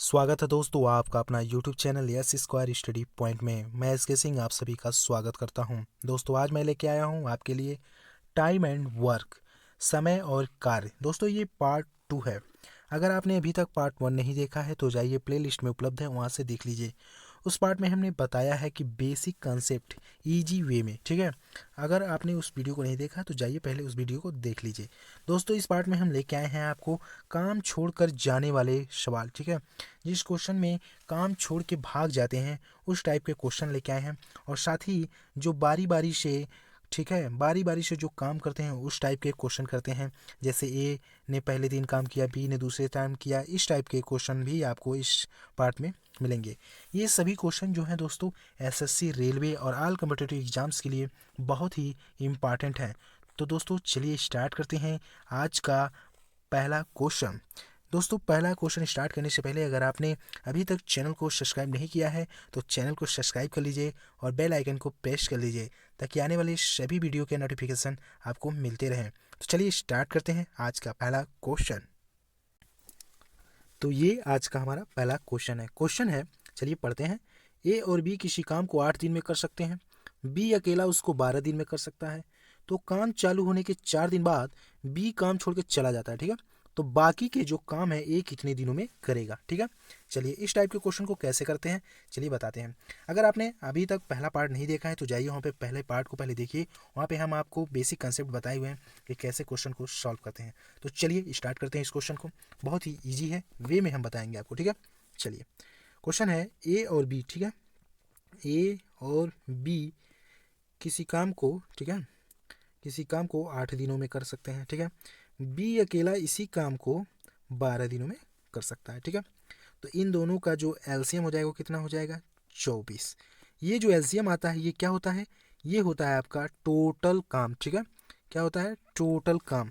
स्वागत है दोस्तों आपका अपना YouTube channel yes square study point में। मैं एस के सिंह आप सभी का स्वागत करता हूं। दोस्तों आज मैं लेके आया हूं आपके लिए टाइम एंड वर्क, समय और कार्य। दोस्तों ये पार्ट 2 है। अगर आपने अभी तक पार्ट 1 नहीं देखा है तो जाइए प्लेलिस्ट में उपलब्ध है, वहां से देख लीजिए। उस पार्ट में हमने बताया है कि बेसिक कॉन्सेप्ट इजी वे में, ठीक है। अगर आपने उस वीडियो को नहीं देखा तो जाइए पहले उस वीडियो को देख लीजिए। दोस्तों इस पार्ट में हम लेके आए हैं आपको काम छोड़कर जाने वाले सवाल, ठीक है। जिस क्वेश्चन में काम छोड़ के भाग जाते हैं उस टाइप के क्वेश्चन लेके आए हैं, और साथ ही जो बारी बारी से, ठीक है, बारी बारी से जो काम करते हैं उस टाइप के क्वेश्चन करते हैं। जैसे ए ने पहले दिन काम किया, बी ने दूसरे टाइम किया, इस टाइप के क्वेश्चन भी आपको इस पार्ट में मिलेंगे। ये सभी क्वेश्चन जो हैं दोस्तों एसएससी, रेलवे और ऑल कॉम्पिटिटिव एग्जाम्स के लिए बहुत ही इम्पॉर्टेंट है। तो दोस्तों चलिए स्टार्ट करते हैं आज का पहला क्वेश्चन। दोस्तों पहला क्वेश्चन स्टार्ट करने से पहले अगर आपने अभी तक चैनल को सब्सक्राइब नहीं किया है तो चैनल को सब्सक्राइब कर लीजिए और बेल आइकन को प्रेस कर लीजिए ताकि आने वाले सभी वीडियो के नोटिफिकेशन आपको मिलते रहें। तो चलिए स्टार्ट करते हैं आज का पहला क्वेश्चन। तो ये आज का हमारा पहला क्वेश्चन है, चलिए पढ़ते हैं। ए और बी किसी काम को 8 दिन में कर सकते हैं, बी अकेला उसको 12 दिन में कर सकता है। तो काम चालू होने के 4 दिन बाद बी काम छोड़ के चला जाता है, ठीक है। तो बाकी के जो काम है ए कितने दिनों में करेगा, ठीक है। चलिए इस टाइप के क्वेश्चन को कैसे करते हैं चलिए बताते हैं। अगर आपने अभी तक पहला पार्ट नहीं देखा है तो जाइए वहाँ पे पहले पार्ट को पहले देखिए, वहाँ पे हम आपको बेसिक कंसेप्ट बताए हुए हैं कि कैसे क्वेश्चन को सॉल्व करते हैं। तो चलिए स्टार्ट करते हैं इस क्वेश्चन को। बहुत ही ईजी है, वे में हम बताएंगे आपको, ठीक है। चलिए क्वेश्चन है ए और बी, ठीक है। ए और बी किसी काम को, ठीक है, किसी काम को 8 दिनों में कर सकते हैं, ठीक है। बी अकेला इसी काम को 12 दिनों में कर सकता है, ठीक है। तो इन दोनों का जो एलसीएम हो जाएगा वो कितना हो जाएगा, 24। ये जो एलसीएम आता है ये क्या होता है, ये होता है आपका टोटल काम, ठीक है। क्या होता है, टोटल काम।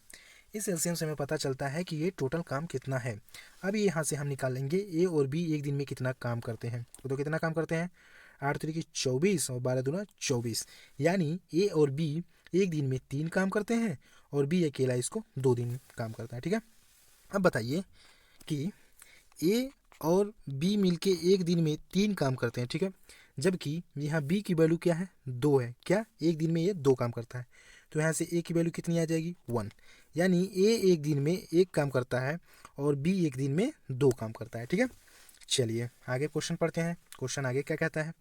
इस एलसीएम से हमें पता चलता है कि ये टोटल काम कितना है। अब यहाँ से हम निकाल लेंगे ए और बी एक दिन में कितना काम करते हैं। तो कितना काम करते हैं, 8 तरीके 24 और 12 दूना 24, यानी ए और बी एक दिन में 3 काम करते हैं और बी अकेला इसको 2 दिन काम करता है, ठीक है। अब बताइए कि ए और बी मिलके एक दिन में 3 काम करते हैं, ठीक है। जबकि यहाँ बी की वैल्यू क्या है, 2 है। क्या, एक दिन में ये 2 काम करता है। तो यहाँ से ए की वैल्यू कितनी आ जाएगी, 1। यानी ए एक दिन में 1 काम करता है और बी एक दिन में 2 काम करता है, ठीक है। चलिए आगे क्वेश्चन पढ़ते हैं। क्वेश्चन आगे क्या कहता है,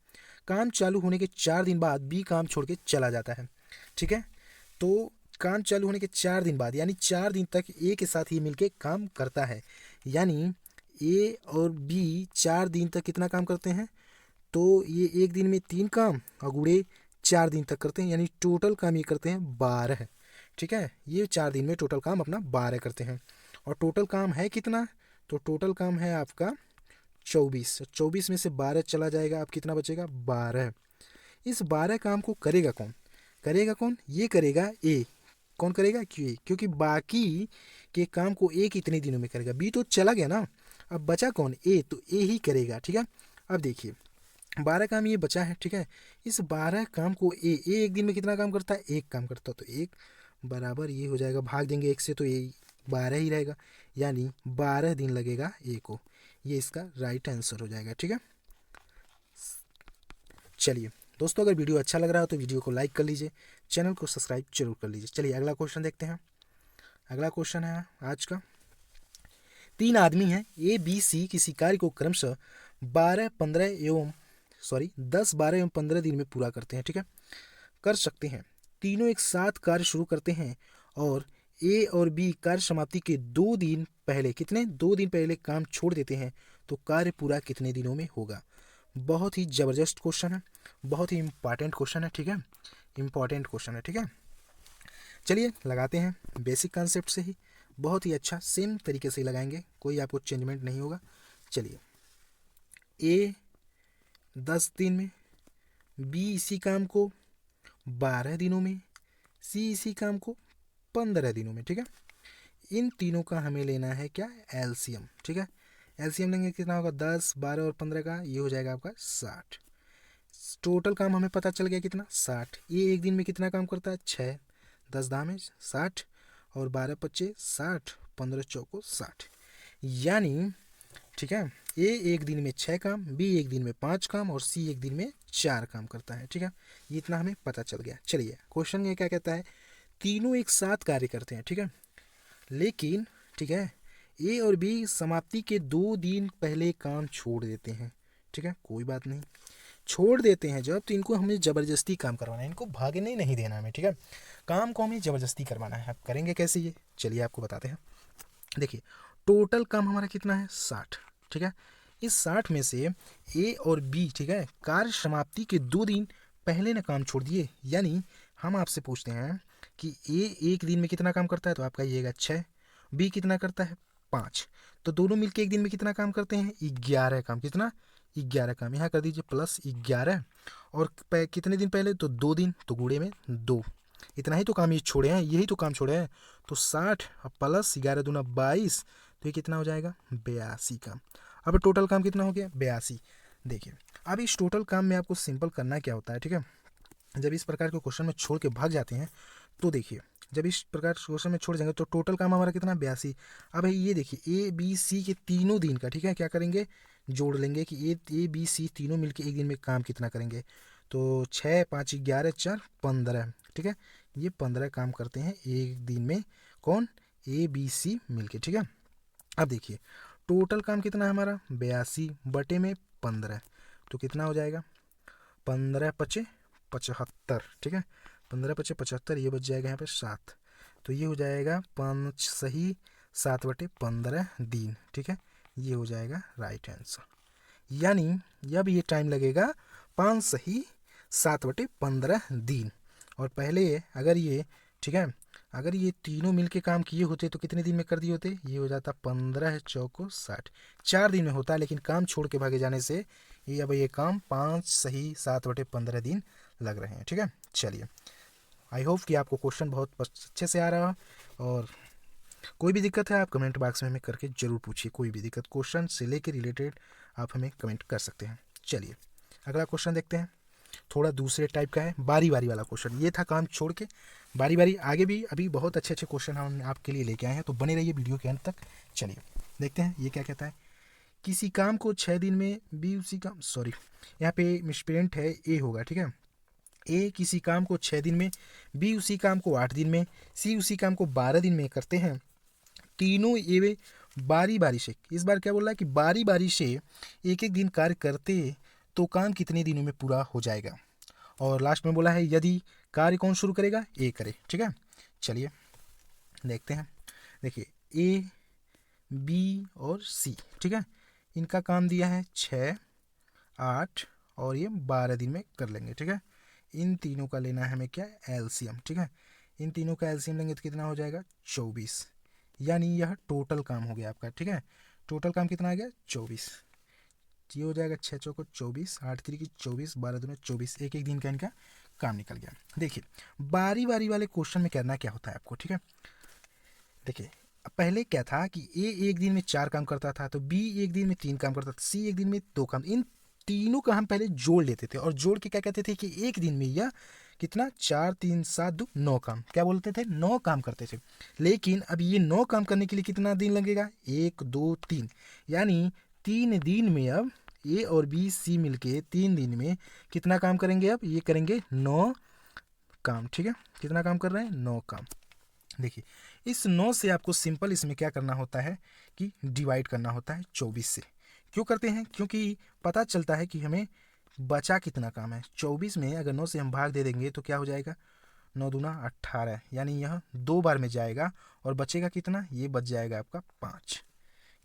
काम चालू होने के 4 दिन बाद बी काम छोड़ के चला जाता है, ठीक है। तो काम चालू होने के 4 दिन बाद यानी 4 दिन तक ए के साथ ही मिलके काम करता है। यानी ए और बी 4 दिन तक कितना काम करते हैं, तो ये एक दिन में 3 काम और गुड़े 4 दिन तक करते हैं, यानी टोटल काम ये करते हैं 12, ठीक है। ये 4 दिन में टोटल काम अपना 12 करते हैं। और टोटल काम है कितना, तो टोटल काम है आपका 24। 24 में से 12 चला जाएगा, अब कितना बचेगा, 12। इस 12 काम को करेगा कौन, करेगा कौन, ये करेगा ए। कौन करेगा, क्यों, क्योंकि बाकी के काम को ए कितने दिनों में करेगा, बी तो चला गया ना। अब बचा कौन, ए, तो ए ही करेगा, ठीक है। अब देखिए 12 काम ये बचा है, ठीक है। इस 12 काम को ए एक दिन में कितना काम करता है, 1 काम करता है। तो 1 बराबर ये हो जाएगा, भाग देंगे 1 से तो ये 12 ही रहेगा, यानी 12 दिन लगेगा ए को। ये इसका राइट आंसर हो जाएगा, ठीक है। चलिए दोस्तों अगर वीडियो अच्छा लग रहा हो तो वीडियो को लाइक कर लीजिए, चैनल को सब्सक्राइब जरूर कर लीजिए। चलिए अगला क्वेश्चन देखते हैं। अगला क्वेश्चन है आज का, 3 आदमी हैं ए बी सी किसी कार्य को क्रमशः 10 12 एवं 15 दिन में पूरा करते हैं, ठीक है, कर सकते हैं। तीनों एक साथ कार्य शुरू करते हैं और ए और बी कार्य समाप्ति के 2 दिन पहले, कितने, 2 दिन पहले काम छोड़ देते हैं। तो कार्य पूरा कितने दिनों में होगा। बहुत ही ज़बरदस्त क्वेश्चन है, बहुत ही इंपॉर्टेंट क्वेश्चन है, ठीक है, इंपॉर्टेंट क्वेश्चन है, ठीक है। चलिए लगाते हैं बेसिक कॉन्सेप्ट से ही, बहुत ही अच्छा सेम तरीके से ही लगाएंगे, कोई आपको चेंजमेंट नहीं होगा। चलिए ए 10 दिन में, बी इसी काम को 12 दिनों में, सी इसी काम को 15 दिनों में, ठीक है। इन तीनों का हमें लेना है क्या, एलसीएम, ठीक है। एलसीएम लेंगे कितना होगा, 10 12 और 15 का, ये हो जाएगा आपका 60। टोटल काम हमें पता चल गया कितना, 60। ये एक दिन में कितना काम करता है, 6, 10 दाम है 60 और 12 25 60, 15 चौको 60, यानी ठीक है। ए एक दिन में 6 काम, बी एक दिन में 5 काम और सी एक दिन में 4 काम करता है। ठीक है, ये इतना हमें पता चल गया। चलिए क्वेश्चन ये क्या कहता है, तीनों एक साथ कार्य करते हैं। ठीक है, लेकिन ठीक है ए और बी समाप्ति के 2 दिन पहले काम छोड़ देते हैं। ठीक है, कोई बात नहीं, छोड़ देते हैं जब, तो इनको हमें ज़बरदस्ती काम करवाना है, इनको भागने नहीं देना हमें। ठीक है, काम को हमें ज़बरदस्ती करवाना है। आप करेंगे कैसे ये, चलिए आपको बताते हैं। देखिए टोटल काम हमारा कितना है, 60। ठीक है, इस 60 में से ए और बी ठीक है कार्य समाप्ति के 2 दिन पहले ना काम छोड़ दिए। यानी हम आपसे पूछते हैं कि ए एक दिन में कितना काम करता है, तो आपका ये 6, बी कितना करता है 5, तो दोनों मिलके एक दिन में कितना काम करते हैं, 11 काम। कितना, 11 काम। यहाँ कर दीजिए +11 और कितने दिन पहले, तो 2 दिन, तो गुणे में 2। इतना ही तो काम ये छोड़े हैं, यही तो काम छोड़े हैं। तो 60 + 11 दूना 22, तो ये कितना हो जाएगा 82 काम। अब टोटल काम कितना हो गया 82। देखिए अब इस टोटल काम में आपको सिंपल करना क्या होता है। ठीक है, जब इस प्रकार के क्वेश्चन में छोड़ के भाग जाते हैं तो देखिए, जब इस प्रकार क्वेश्चन में छोड़ जाएंगे तो टोटल काम हमारा कितना 82। अब ये देखिए ए बी सी के तीनों दिन का, ठीक है, क्या करेंगे, जोड़ लेंगे कि ए बी सी तीनों मिलके एक दिन में काम कितना करेंगे। तो 6 5 11 4 15। ठीक है, ये 15 काम करते हैं एक दिन में, कौन, ए बी सी मिलके। ठीक है, अब देखिए टोटल काम कितना है हमारा 82 बटे में 15, तो कितना हो जाएगा 15 × 75। ठीक है, 15 × 75, ये बच जाएगा यहाँ पे 7, तो ये हो जाएगा 5 सही 7 बटे 15 दिन। ठीक है, ये हो जाएगा राइट आंसर। यानी अब ये टाइम लगेगा 5 सही 7 बटे 15 दिन। और पहले अगर ये, ठीक है, अगर ये तीनों मिलके काम किए होते तो कितने दिन में कर दिए होते, ये हो जाता 15 चौको 60, 4 दिन में होता है। लेकिन काम छोड़ के भागे जाने से ये अब ये काम 5 सही 7 बटे 15 दिन लग रहे हैं। ठीक है, चलिए आई होप कि आपको क्वेश्चन बहुत अच्छे से आ रहा है। और कोई भी दिक्कत है आप कमेंट बॉक्स में हमें करके ज़रूर पूछिए, कोई भी दिक्कत क्वेश्चन से लेकर रिलेटेड आप हमें कमेंट कर सकते हैं। चलिए अगला क्वेश्चन देखते हैं, थोड़ा दूसरे टाइप का है, बारी बारी वाला क्वेश्चन। ये था काम छोड़ के, बारी बारी आगे भी अभी बहुत अच्छे अच्छे क्वेश्चन हम आपके लिए लेके आए हैं, तो बने रहिए वीडियो के अंत तक। चलिए देखते हैं ये क्या कहता है, किसी काम को 6 दिन में बी उसी काम, सॉरी यहाँ पे मिसप्रिंट है, ए होगा। ठीक है, ए किसी काम को 6 दिन में, बी उसी काम को 8 दिन में, सी उसी काम को 12 दिन में करते हैं। तीनों ये बारी बारी से, इस बार क्या बोल रहा है कि बारी बारी से एक एक दिन कार्य करते तो काम कितने दिनों में पूरा हो जाएगा। और लास्ट में बोला है यदि कार्य कौन शुरू करेगा, ए करे। ठीक है, चलिए देखते हैं। देखिए ए बी और सी, ठीक है, इनका काम दिया है 6 8 और ये 12 दिन में कर लेंगे। ठीक है, इन तीनों का लेना है हमें क्या, एलसीएम। ठीक है, इन तीनों का एलसीएम लेंगे तो कितना हो जाएगा 24। यानी यह टोटल काम हो गया आपका। ठीक है, टोटल काम कितना आ गया 24। ये हो जाएगा 6 चौको 24, 8 3 24, 12 दूनी 24, एक एक दिन का इनका काम निकल गया। देखिए बारी बारी वाले क्वेश्चन में करना क्या होता है आपको। ठीक है, देखिए पहले क्या था कि ए एक दिन में 4 काम करता था, तो बी एक दिन में 3 काम करता था, सी एक दिन में 2 काम। इन तीनों का हम पहले जोड़ लेते थे और जोड़ के क्या कहते थे कि एक दिन में यह कितना 4 3 7 2 9 काम, क्या बोलते थे 9 काम करते थे। लेकिन अब ये 9 काम करने के लिए कितना दिन लगेगा, 1 2 3, यानी 3 दिन में अब ए और बी सी मिलके 3 दिन में कितना काम करेंगे, अब ये करेंगे 9 काम। ठीक है, कितना काम कर रहे हैं 9 काम। देखिए इस 9 से आपको सिंपल इसमें क्या करना होता है कि डिवाइड करना होता है 24 से। क्यों करते हैं, क्योंकि पता चलता है कि हमें बचा कितना काम है। 24 में अगर 9 से हम भाग दे देंगे तो क्या हो जाएगा 9 दूना 18, यानी यह 2 बार में जाएगा और बचेगा कितना, ये बच जाएगा आपका 5।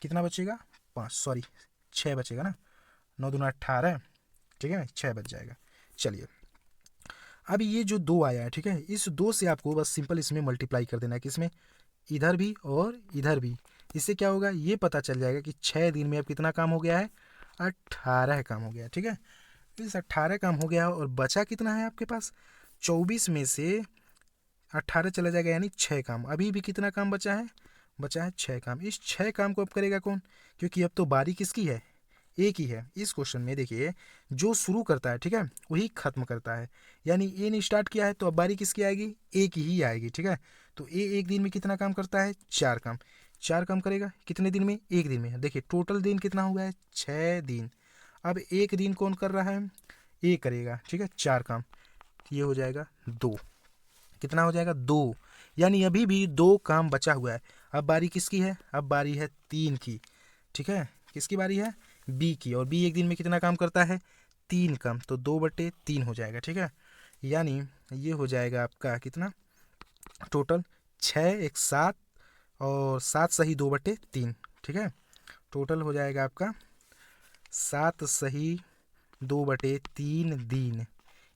कितना बचेगा 5, सॉरी 6 बचेगा ना, 9 दूना 18, ठीक है 6 बच जाएगा। चलिए अब ये जो 2 आया है, ठीक है, इस 2 से आपको बस सिंपल इसमें मल्टीप्लाई कर देना है, किसमें, इधर भी और इधर भी। इससे क्या होगा, ये पता चल जाएगा कि 6 दिन में अब कितना काम हो गया है, 18 काम हो गया। ठीक है, इस 18 काम हो गया और बचा कितना है आपके पास, 24 में से 18 चला जाएगा, यानी 6 काम। अभी भी कितना काम बचा है, बचा है 6 काम। इस 6 काम को अब करेगा कौन, क्योंकि अब तो बारी किसकी है, एक ही है। इस क्वेश्चन में देखिए जो शुरू करता है, ठीक है, वही खत्म करता है। यानी ए ने स्टार्ट किया है तो अब बारी किसकी आएगी, ए की ही आएगी। ठीक है, तो ए एक दिन में कितना काम करता है, 4 काम। 4 काम करेगा कितने दिन में? एक दिन में। देखिए टोटल दिन कितना हुआ है? 6 दिन। अब एक दिन कौन कर रहा है? ये करेगा, ठीक है, 4 काम। ये हो जाएगा 2। कितना हो जाएगा? 2। यानी अभी भी 2 काम बचा हुआ है। अब बारी किसकी है? अब बारी है 3 की, ठीक है। किसकी बारी है? बी की। और बी एक दिन में कितना काम करता है? 3 काम। तो 2/3 हो जाएगा, ठीक है। यानी ये हो जाएगा आपका कितना टोटल? 6 एक 7 और 7 सही 2/3, ठीक है। टोटल हो जाएगा आपका 7 सही 2/3 दिन।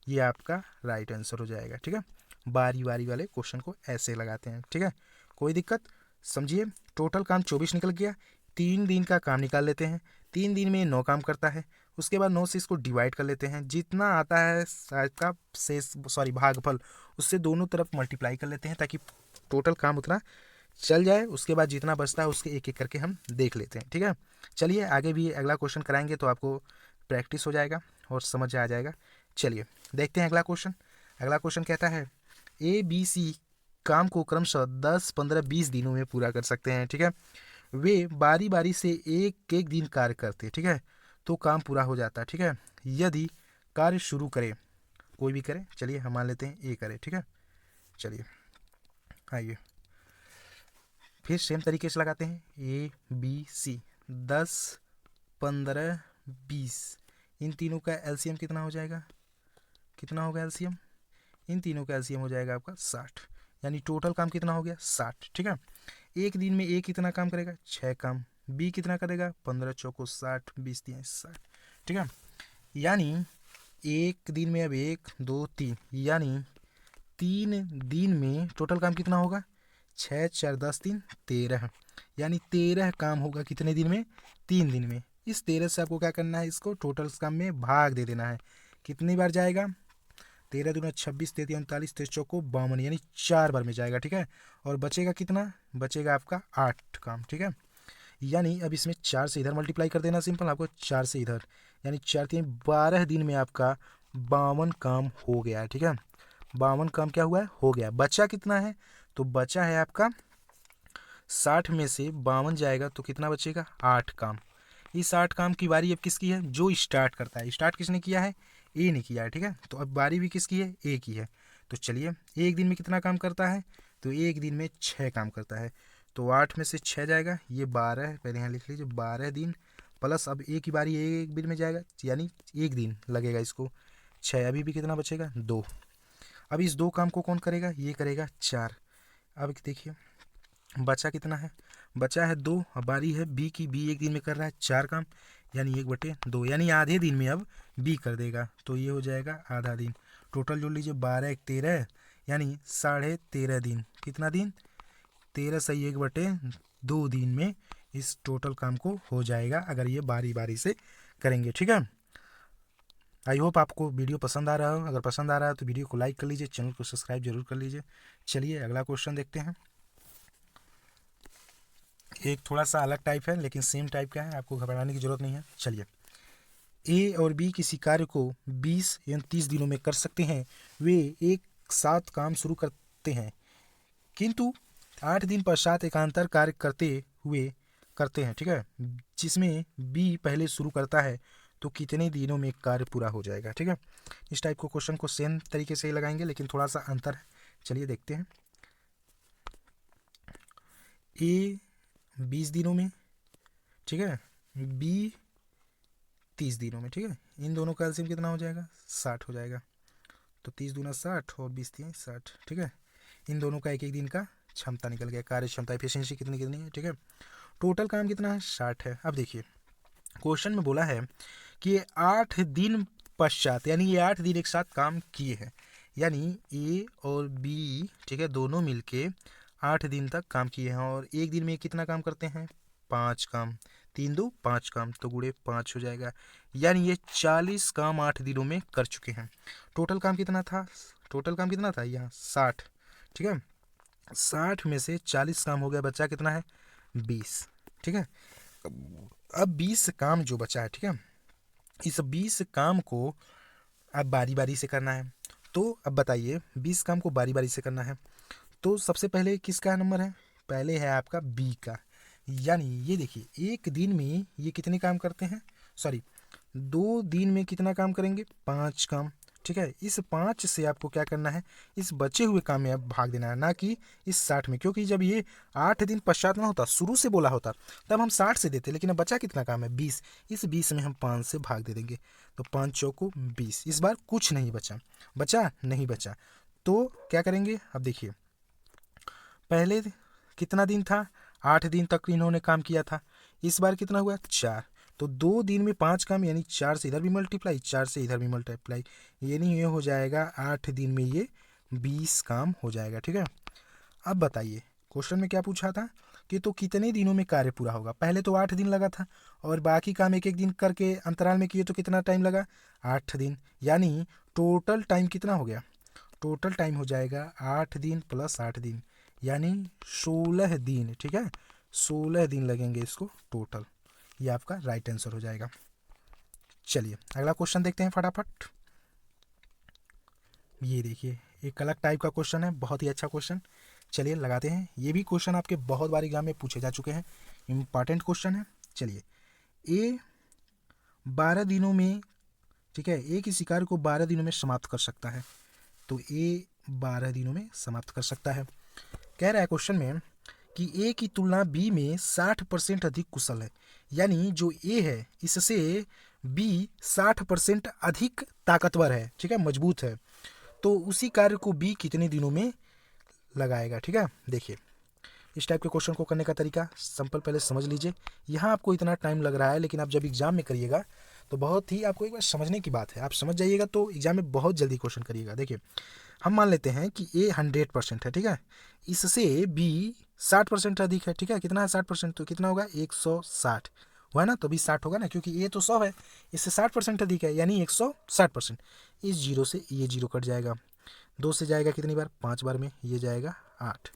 ये आपका राइट आंसर हो जाएगा, ठीक है। बारी बारी वाले क्वेश्चन को ऐसे लगाते हैं, ठीक है। कोई दिक्कत? समझिए, टोटल काम 24 निकल गया। 3 दिन का काम निकाल लेते हैं। 3 दिन में 9 काम करता है। उसके बाद 9 से इसको डिवाइड कर लेते हैं। जितना आता है का शेष भागफल, उससे दोनों तरफ मल्टीप्लाई कर लेते हैं ताकि टोटल काम उतना चल जाए। उसके बाद जितना बचता है उसके एक एक करके हम देख लेते हैं, ठीक है। चलिए आगे भी अगला क्वेश्चन कराएंगे तो आपको प्रैक्टिस हो जाएगा और समझ आ जाएगा। चलिए देखते हैं अगला क्वेश्चन। अगला क्वेश्चन कहता है ABC काम को क्रमशः 10, 15, 20 दिनों में पूरा कर सकते हैं, ठीक है। वे बारी बारी से एक एक दिन कार्य करते, ठीक है, तो काम पूरा हो जाता है, ठीक है। यदि कार्य शुरू करें, कोई भी करे, चलिए हम मान लेते हैं ए करे, ठीक है। चलिए आइए फिर सेम तरीके से लगाते हैं। ABC 10, 15, 20, इन तीनों का एलसीएम कितना हो जाएगा? कितना होगा एलसीएम? इन तीनों का एलसीएम हो जाएगा आपका 60। यानी टोटल काम कितना हो गया? 60, ठीक है। एक दिन में ए कितना काम करेगा? 6 काम। बी कितना करेगा? 15 चौको 60, 20 3 60, ठीक है। यानी एक दिन में अब 1 2 3, यानी 3 दिन में टोटल काम कितना होगा? 6 4 10 3 13, यानी 13 काम होगा कितने दिन में? 3 दिन में। इस 13 से आपको क्या करना है? इसको टोटल काम में भाग दे देना है। कितनी बार जाएगा? 13 दूना 26, 33 39, 23 चौको 52, यानी 4 बार में जाएगा, ठीक है। और बचेगा कितना? बचेगा आपका 8 काम, ठीक है। यानी अब इसमें 4 से इधर मल्टीप्लाई कर देना सिंपल, आपको 4 से इधर, यानी 4 3 12 दिन में आपका 52 काम हो गया है, ठीक है। 52 काम क्या हुआ है? हो गया। बचा कितना है? तो बचा है आपका 60 में से 52 जाएगा तो कितना बचेगा? 8 काम। इस 8 काम की बारी अब किसकी है? जो स्टार्ट करता है। स्टार्ट किसने किया है? ए ने किया है, ठीक है। तो अब बारी भी किसकी है? ए की है। तो चलिए एक दिन में कितना काम करता है? तो एक दिन में 6 काम करता है। तो 8 में से 6 जाएगा, ये 12, पहले यहाँ लिख लीजिए 12 दिन, प्लस अब ए की बारी एक दिन में जाएगा, यानी एक दिन लगेगा इसको। 6 अभी भी कितना बचेगा? 2। अब इस 2 काम को कौन करेगा? ये करेगा 4। अब देखिए बचा कितना है? बचा है 2। अब बारी है बी की। बी एक दिन में कर रहा है 4 काम, यानी 1/2, यानी आधे दिन में अब बी कर देगा। तो ये हो जाएगा आधा दिन। टोटल जोड़ लीजिए 12 1 13, यानी 13.5 दिन। कितना दिन? 13 सही 1/2 दिन में इस टोटल काम को हो जाएगा, अगर ये बारी बारी से करेंगे, ठीक है। आई होप आपको वीडियो पसंद आ रहा हो। अगर पसंद आ रहा है तो वीडियो को लाइक कर लीजिए, चैनल को सब्सक्राइब जरूर कर लीजिए। चलिए अगला क्वेश्चन देखते हैं। एक थोड़ा सा अलग टाइप है लेकिन सेम टाइप का है, आपको घबराने की जरूरत नहीं है। चलिए ए और बी किसी कार्य को 20 या 30 दिनों में कर सकते हैं। वे एक साथ काम शुरू करते हैं किंतु 8 दिन पश्चात एकांतर कार्य करते हैं, ठीक है। जिसमें बी पहले शुरू करता है तो कितने दिनों में कार्य पूरा हो जाएगा, ठीक है। इस टाइप को क्वेश्चन को सेम तरीके से ही लगाएंगे लेकिन थोड़ा सा अंतर है। चलिए देखते हैं। ए 20 दिनों में, ठीक है, बी 30 दिनों में, ठीक है। इन दोनों का एलसीएम कितना हो जाएगा? 60 हो जाएगा। तो 30 दूना 60 और 20 3 60, ठीक है। इन दोनों का एक एक दिन का क्षमता निकल गया, कार्य क्षमता एफिशिएंसी कितनी कितनी है, ठीक है। टोटल काम कितना है? 60 है। अब देखिए क्वेश्चन में बोला है कि ये 8 दिन पश्चात, यानी ये 8 दिन एक साथ काम किए हैं, यानी ए और बी, ठीक है, दोनों मिलके 8 दिन तक काम किए हैं। और एक दिन में कितना काम करते हैं? 5 काम। 3 2 5 काम, तो गुणे 5 हो जाएगा। यानी ये 40 काम 8 दिनों में कर चुके हैं। टोटल काम कितना था? टोटल काम कितना था यहाँ? 60, ठीक है। 60 में से 40 काम हो गया, बचा कितना है? 20, ठीक है। अब 20 काम जो बचा है, ठीक है, इस 20 काम को अब बारी बारी से करना है। तो अब बताइए 20 काम को बारी बारी से करना है तो सबसे पहले किसका नंबर है? पहले है आपका बी का। यानी ये देखिए एक दिन में ये कितने काम करते हैं, सॉरी 2 दिन में कितना काम करेंगे, 5 काम। ठीक है, इस 5 से आपको क्या करना है, इस बचे हुए काम में आप भाग देना है, ना कि इस 60 में, क्योंकि जब ये 8 दिन पश्चात ना होता, शुरू से बोला होता, तब हम 60 से देते, लेकिन अब बचा कितना काम है, 20। इस 20 में हम 5 से भाग दे देंगे, तो 5 चौको 20। इस बार कुछ नहीं बचा, बचा नहीं बचा, तो क्या करेंगे, अब देखिए पहले कितना दिन था, 8 दिन तक इन्होंने काम किया था, इस बार कितना हुआ, 4। तो 2 दिन में 5 काम, यानी 4 से इधर भी मल्टीप्लाई, 4 से इधर भी मल्टीप्लाई, यानी ये हो जाएगा 8 दिन में ये 20 काम हो जाएगा। ठीक है, अब बताइए क्वेश्चन में क्या पूछा था कि तो कितने दिनों में कार्य पूरा होगा। पहले तो 8 दिन लगा था और बाकी काम एक एक दिन करके अंतराल में किए, तो कितना टाइम लगा, 8 दिन। यानी टोटल टाइम कितना हो गया, टोटल टाइम हो जाएगा 8 दिन प्लस 8 दिन, यानी 16 दिन। ठीक है, 16 दिन लगेंगे इसको टोटल, ये आपका राइट आंसर हो जाएगा। चलिए अगला क्वेश्चन देखते हैं फटाफट। ये देखिए एक अलग टाइप का क्वेश्चन है, बहुत ही अच्छा क्वेश्चन। चलिए लगाते हैं, ये भी क्वेश्चन आपके बहुत बार एग्जाम में पूछे जा चुके हैं, इम्पॉर्टेंट क्वेश्चन है। चलिए, ए 12 दिनों में, ठीक है, ए की शिकार को 12 दिनों में समाप्त कर सकता है, तो ए 12 दिनों में समाप्त कर सकता है। कह रहा है क्वेश्चन में कि ए की तुलना बी में 60% अधिक कुशल है, यानी जो ए है इससे बी 60% अधिक ताकतवर है, ठीक है, मजबूत है, तो उसी कार्य को बी कितने दिनों में लगाएगा। ठीक है, देखिए इस टाइप के क्वेश्चन को करने का तरीका सिंपल, पहले समझ लीजिए। यहाँ आपको इतना टाइम लग रहा है, लेकिन आप जब एग्जाम में करिएगा तो बहुत ही आपको एक बार समझने की बात है, आप समझ जाइएगा तो एग्जाम में बहुत जल्दी क्वेश्चन करिएगा। देखिए हम मान लेते हैं कि ए 100% है, ठीक है, इससे बी 60% अधिक है। ठीक है, कितना है 60%, तो कितना होगा 160 हुआ ना, तो भी 60 होगा ना, क्योंकि ए तो 100 है, इससे 60% अधिक है, यानी 160%। इस जीरो से ये जीरो कट जाएगा, 2 से जाएगा कितनी बार, 5 बार में, ये जाएगा 8।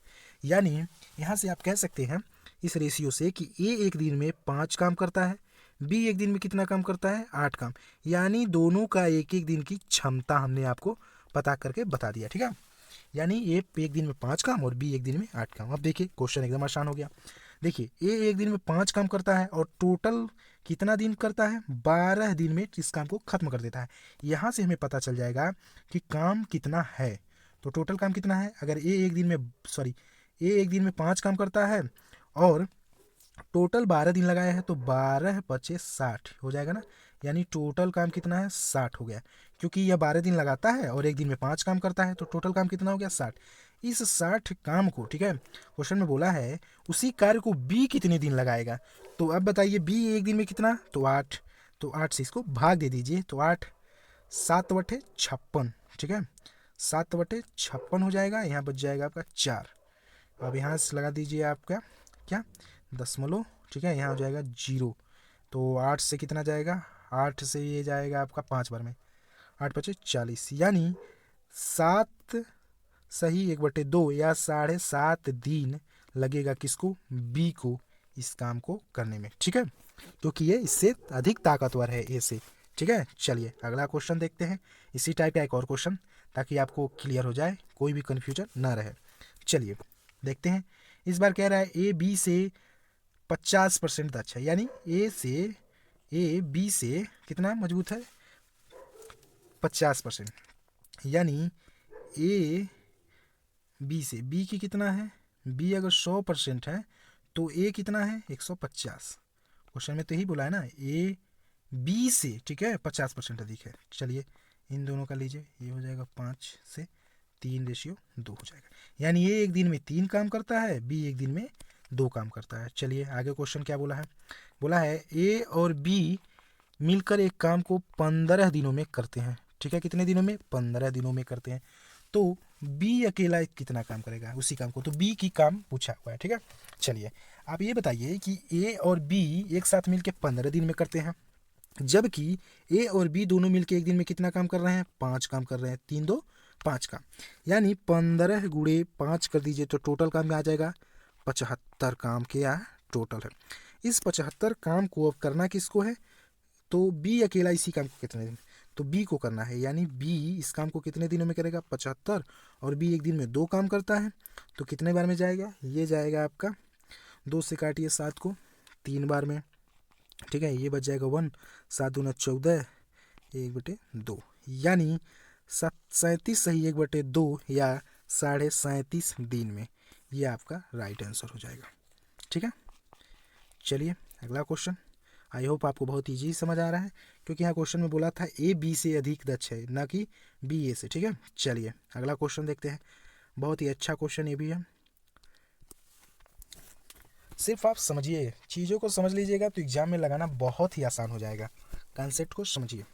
यानी यहाँ से आप कह सकते हैं इस रेशियो से कि ए एक दिन में 5 काम करता है, बी एक दिन में कितना काम करता है, 8 काम। यानी दोनों का एक एक दिन की क्षमता हमने आपको पता करके बता दिया। ठीक है, यानी ए एक दिन में 5 काम और बी एक दिन में 8 काम। अब देखिए क्वेश्चन एकदम आसान हो गया। देखिए ए एक दिन में 5 काम करता है और टोटल कितना दिन करता है, 12 दिन में इस काम को खत्म कर देता है। यहाँ से हमें पता चल जाएगा कि काम कितना है, तो टोटल काम कितना है। अगर ए एक दिन में, सॉरी, ए एक दिन में 5 काम करता है और टोटल 12 दिन लगाया है, तो 12 पचे 60 हो जाएगा ना, यानी टोटल काम कितना है, 60 हो गया, क्योंकि यह 12 दिन लगाता है और एक दिन में 5 काम करता है, तो टोटल काम कितना हो गया, 60। इस 60 काम को, ठीक है, क्वेश्चन में बोला है उसी कार्य को बी कितने दिन लगाएगा। तो अब बताइए बी एक दिन में कितना, तो 8, तो 8 से इसको भाग दे दीजिए, तो 8 7/56, ठीक है, 7/56 हो जाएगा, यहाँ बच जाएगा आपका 4। अब यहाँ से लगा दीजिए आपका क्या, दशमलव, ठीक है, यहाँ हो जाएगा 0, तो 8 से कितना जाएगा, 8 से ये जाएगा आपका 5 बार में, 8 पचे 40, यानी 7 सही 1/2 या 7.5 दिन लगेगा किसको, बी को, इस काम को करने में। ठीक है, क्योंकि ये इससे अधिक ताकतवर है ए से। ठीक है, चलिए अगला क्वेश्चन देखते हैं, इसी टाइप का एक और क्वेश्चन, ताकि आपको क्लियर हो जाए, कोई भी कन्फ्यूजन ना रहे। चलिए देखते हैं, इस बार कह रहा है ए बी से 50% दक्ष है, यानी ए बी से कितना मजबूत है, 50%, यानी ए बी से, बी की कितना है, बी अगर 100% है तो ए कितना है, 150। क्वेश्चन में तो यही बोला है ना, ए बी से, ठीक है, 50% अधिक है। चलिए इन दोनों का लीजिए, ये हो जाएगा 5 से 3/2 हो जाएगा, यानी ये एक दिन में 3 काम करता है, बी एक दिन में 2 काम करता है। चलिए आगे क्वेश्चन क्या बोला है, बोला है ए और बी मिलकर एक काम को 15 दिनों में करते हैं। ठीक है, कितने दिनों में, 15 दिनों में करते हैं, तो बी अकेला कितना काम करेगा उसी काम को, तो बी की काम पूछा हुआ है। ठीक है, चलिए आप ये बताइए कि ए और बी एक साथ मिलकर 15 दिन में करते हैं, जबकि ए और बी दोनों मिलकर एक दिन में कितना काम कर रहे हैं, 5 काम कर रहे हैं, 3 2 5 काम, यानी 15 गुणे 5 कर दीजिए, तो टोटल काम में आ जाएगा 75 काम के या टोटल है। इस 75 काम को अब करना किसको है, तो बी अकेला इसी काम को कितने दिन, तो बी को करना है, यानी बी इस काम को कितने दिनों में करेगा, 75, और बी एक दिन में 2 काम करता है, तो कितने बार में जाएगा, ये जाएगा आपका 2 से काटिए 7 को 3 बार में, ठीक है। ये बच जाएगा 1, 7 दूना 14, 1/2, यानी 37 सही 1/2 या 37.5 दिन में। ये आपका राइट आंसर हो जाएगा, ठीक है। चलिए अगला क्वेश्चन। आई होप आपको बहुत ईजी समझ आ रहा है, क्योंकि यहाँ क्वेश्चन में बोला था ए बी से अधिक दक्ष है, ना कि बी ए से, ठीक है। चलिए अगला क्वेश्चन देखते हैं। बहुत ही अच्छा क्वेश्चन ये भी है। सिर्फ आप समझिए, चीज़ों को समझ लीजिएगा तो एग्जाम में लगाना बहुत ही आसान हो जाएगा। कॉन्सेप्ट को समझिए।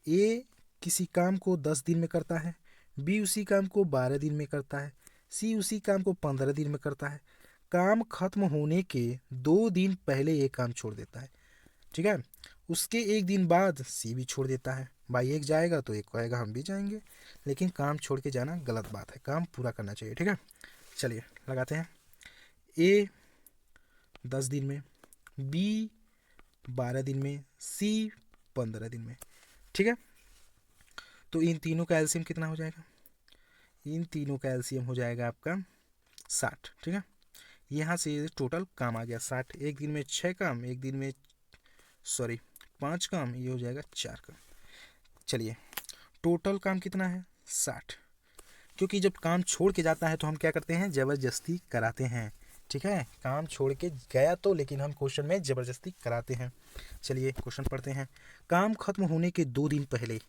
ए किसी काम को 10 दिन में करता है, बी उसी काम को 12 दिन में करता है, सी उसी काम को 15 दिन में करता है। काम खत्म होने के 2 दिन पहले ये काम छोड़ देता है, ठीक है। उसके 1 दिन बाद सी भी छोड़ देता है। भाई एक जाएगा तो एक कहेगा हम भी जाएंगे, लेकिन काम छोड़ के जाना गलत बात है, काम पूरा करना चाहिए, ठीक है। चलिए लगाते हैं। ए 10 दिन में, बी 12 दिन में, सी 15 दिन में, ठीक है। तो इन तीनों का एलसीएम कितना हो जाएगा? इन तीनों का एलसीएम हो जाएगा आपका 60, ठीक है। यहाँ से टोटल काम आ गया 60। एक दिन में 6 काम, एक दिन में 5 काम, ये हो जाएगा 4 काम। चलिए टोटल काम कितना है? 60। क्योंकि जब काम छोड़ के जाता है तो हम क्या करते हैं? ज़बरदस्ती कराते हैं, ठीक है। काम छोड़ के गया तो, लेकिन हम क्वेश्चन में ज़बरदस्ती कराते हैं। चलिए क्वेश्चन पढ़ते हैं। काम खत्म होने के 2 दिन पहले,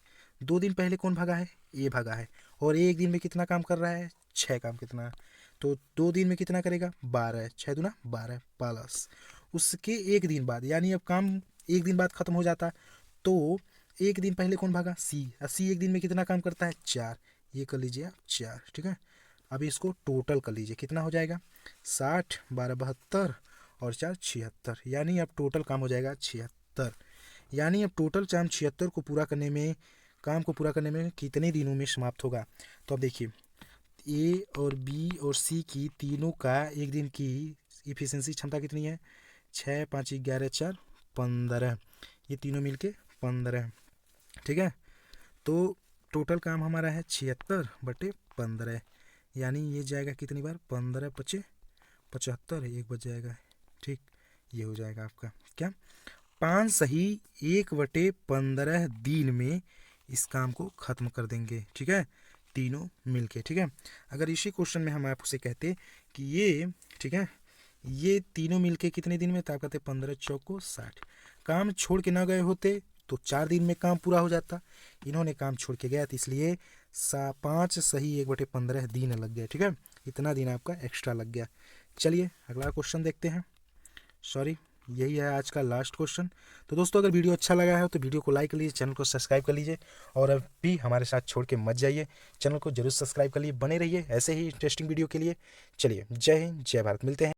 2 दिन पहले कौन भागा है? ए भागा है। और एक दिन में कितना काम कर रहा है? 6 काम। कितना? तो 2 दिन में कितना करेगा? 12। 6 दूना 12 प्लस उसके 1 दिन बाद, यानी अब काम 1 दिन बाद खत्म हो जाता, तो 1 दिन पहले कौन भागा? सी। सी 1 दिन में कितना काम करता है? 4। ये कर लीजिए आप 4, ठीक है। अभी इसको टोटल कर लीजिए, कितना हो जाएगा? 60, 12 72 और 4 76, यानी अब टोटल काम हो जाएगा 76। यानी अब टोटल काम 76 को पूरा करने में, काम को पूरा करने में कितने दिनों में समाप्त होगा? तो अब देखिए, ए और बी और सी की तीनों का एक दिन की इफिशिएंसी क्षमता कितनी है? 6, 5, 11, 4, 15। ये तीनों मिलके 15, ठीक है। तो टोटल काम हमारा है 76/15, यानी ये जाएगा कितनी बार? 15 × 75, एक बच जाएगा, ठीक। ये हो जाएगा आपका क्या? 5 सही 1/15 दिन में इस काम को खत्म कर देंगे, ठीक है, तीनों मिलके, ठीक है। अगर इसी क्वेश्चन में हम आपसे कहते कि ये, ठीक है, ये तीनों मिलके कितने दिन में? तो आप कहते 15 चौको 60। काम छोड़ के ना गए होते तो 4 दिन में काम पूरा हो जाता। इन्होंने काम छोड़ के गया, तो इसलिए 5 सही 1/15 दिन लग गया, ठीक है। इतना दिन आपका एक्स्ट्रा लग गया। चलिए अगला क्वेश्चन देखते हैं। सॉरी, यही है आज का लास्ट क्वेश्चन। तो दोस्तों अगर वीडियो अच्छा लगा है तो वीडियो को लाइक कर लीजिए, चैनल को सब्सक्राइब कर लीजिए, और अभी हमारे साथ छोड़ के मत जाइए, चैनल को जरूर सब्सक्राइब कर लीजिए, बने रहिए ऐसे ही इंटरेस्टिंग वीडियो के लिए। चलिए जय हिंद, जय भारत, मिलते हैं।